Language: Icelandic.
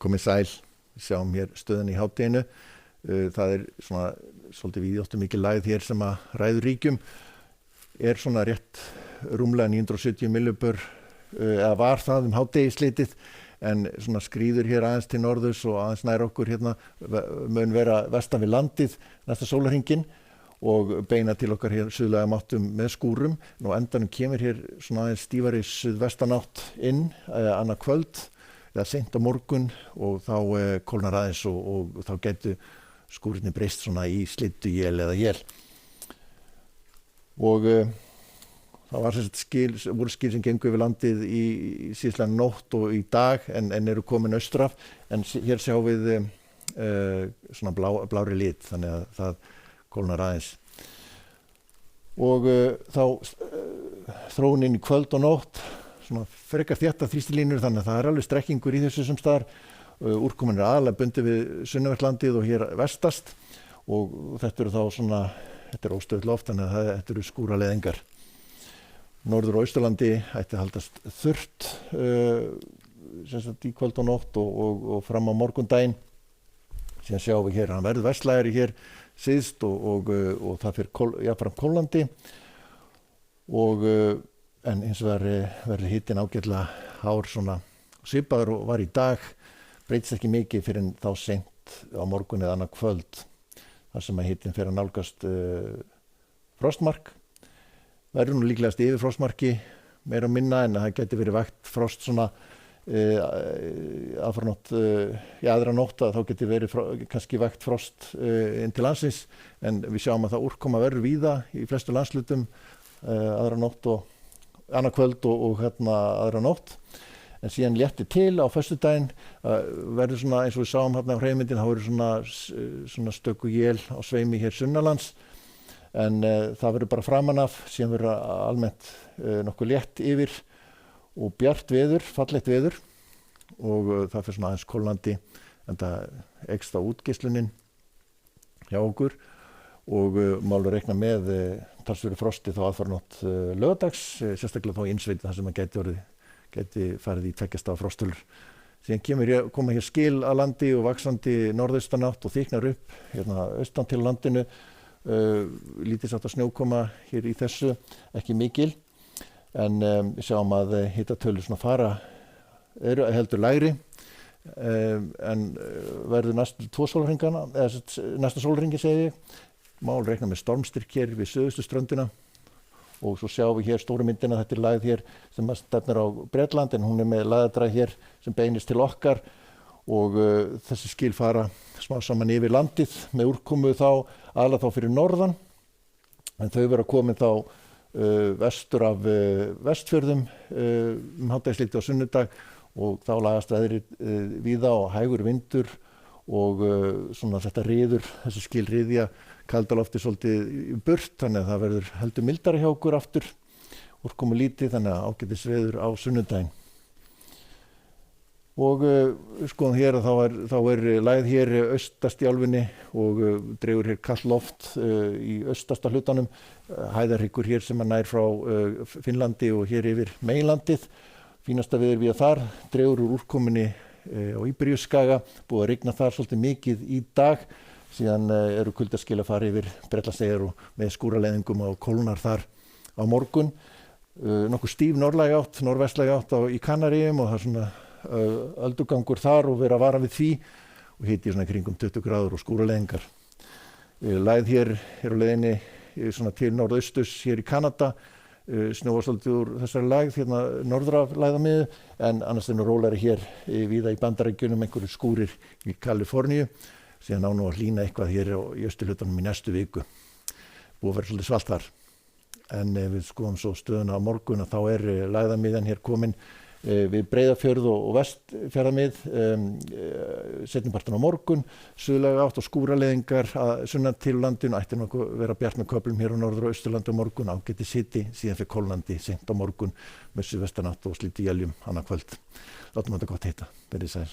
Komið sæl, við sjáum hér stöðuna í hádeginu. Það svona svolítið víðáttumikil lægð hér sem að ræður ríkjum. Svona rétt rúmlega 970 millibör, eða var það hádegisleitið, en svona skríður hér aðeins til norðurs og aðeins nær okkur hérna mun vera vestan við landið næsta sólarhringinn og beina til okkar hér suðlægum áttum með skúrum. Nú endanum kemur hér svona aðeins stífari suðvestanátt inn annað kvöld eða seint á morgun og þá kólnar aðeins og þá gætu skúrirnir breyst svona í slydduél eða él. Og það var voru skil sem gengu yfir landið í síðslega nótt og í dag en eru komin austraf, en hér sjáum við svona blári lit, þannig að það kólnar aðeins. Og þá þróunin í kvöld og nótt, svona frekar þétta þrýstilínur, þannig að það alveg strekkingur í þessu sem staðar. Úrkoman aðalega bundið við sunnanvert og hér vestast og þetta þá svona, þetta óstöðugt loft, þannig að þetta eru skúraleðingar. Norður- og Austurlandi ætti að haldast þurrt í kvöld og nótt og fram á morgundaginn. Síðan sjáum við hér, hann verður vestlægari hér síðst og það fyrir jafnframt kólnandi en hins vegar verður hitinn ágætlega hár svona svipaður og var í dag, breytist ekki mikið fyrir en þá seint á morgun eða annað kvöld, þar sem að hitinn fyrir að nálgast frostmark. Verður nú líklegast yfir frostmarki meira og minna, en það geti verið vægt frost svona aðfarnótt, aðra nótt að þá geti verið kannski vægt frost inn til landsins, en við sjáum að það úrkoma verður víða í flestu landslutum aðra nótt og annað kvöld og aðra nótt. En síðan léttir til á föstudaginn, verður svona eins og við sáum hérna á hreyfmyndin, þá verður svona stöku él á sveimi hér sunnanlands. En það verður bara framan af, síðan verður almennt nokkuð létt yfir og bjart veður, fallegt veður og það fyrir svona aðeins kólnandi, en það eykst á útgeislunin hjá okkur og málur reikna með talsverðu frosti þá aðfarnótt laugardags, sérstaklega þá í innsveiti þar sem að gæti farið í 2 stafa frostölur. Síðan koma hér skil að landi og vaxandi norðaustanátt og þyknar upp hérna austan til landinu. Lítið sátt að snjókoma hér í þessu, ekki mikil, en við sjáum að hitatölur svona fara heldur lægri, en verður næstu 2 sólarhringana, eða næsta sólarhringi segi ég, mál reikna með stormstyrk hér við suðustu ströndina og svo sjáum við hér stóru myndina, þetta lægð hér sem stefnir á Bretland, en hún með lægðadræ hér sem beinist til okkar og þessi skil fara smá saman yfir landið með úrkomu aðalega þá fyrir norðan, en þau vera komin þá vestur af Vestfjörðum hádegslítið á sunnudag og þá lagast veðrið víða og hægur vindur og svona þetta riður, þessi skil riðja kaldalofti svolítið í burt, þannig að það verður heldur mildara hjá okkur aftur, úrkomu lítið, þannig að ágætis veður á sunnudaginn. Og skoðum hér að þá lægð hér austast í álfunni og dregur hér kalt loft í austasta hlutanum, hæðarhryggur hér sem nær frá Finnlandi og hér yfir meginlandið. Fínasta veður við þar, dregur úr úrkomunni á Íberíuskaga, búið að rigna þar svolítið mikið í dag, síðan eru kuldaskil að fara yfir Bretlandseyjar og með skúraleðingum og kólnar þar á morgun. Nokkuð stíf norðlæg átt, norðvestlæg átt í Kanaríum og það svona öldugangur þar og vera að vara við því og hiti svona kringum 20 gráður og skúraleðingar. Lægð hér á leiðinni svona til norðausturs hér í Kanada, snjóar svolítið úr þessari lægð hérna norður af lægðamiðu, en annars rólegri hér víða í Bandaríkjunum, einhverju skúrir í Kaliforníu, síðan á nú að hlýna eitthvað hér í austurhlutanum í næstu viku. Búið að vera svolítið svalt þar, en við skoðum svo stöðuna á morgun að þá lægðamiðan hér komin við Breiðafjörð og Vestfjarðamið seinnipartinn á morgun, suðlæga átt og skúraleðingar sunnan til landinu, ætti nokkuð vera bjart með köflum hér á norður- og austurlandi á morgun, ágætis hiti, síðan fyrir kólnandi seint á morgun með suðvestanátt og slíti éljum annað kvöld. Látum þetta gott heita, verið sæl.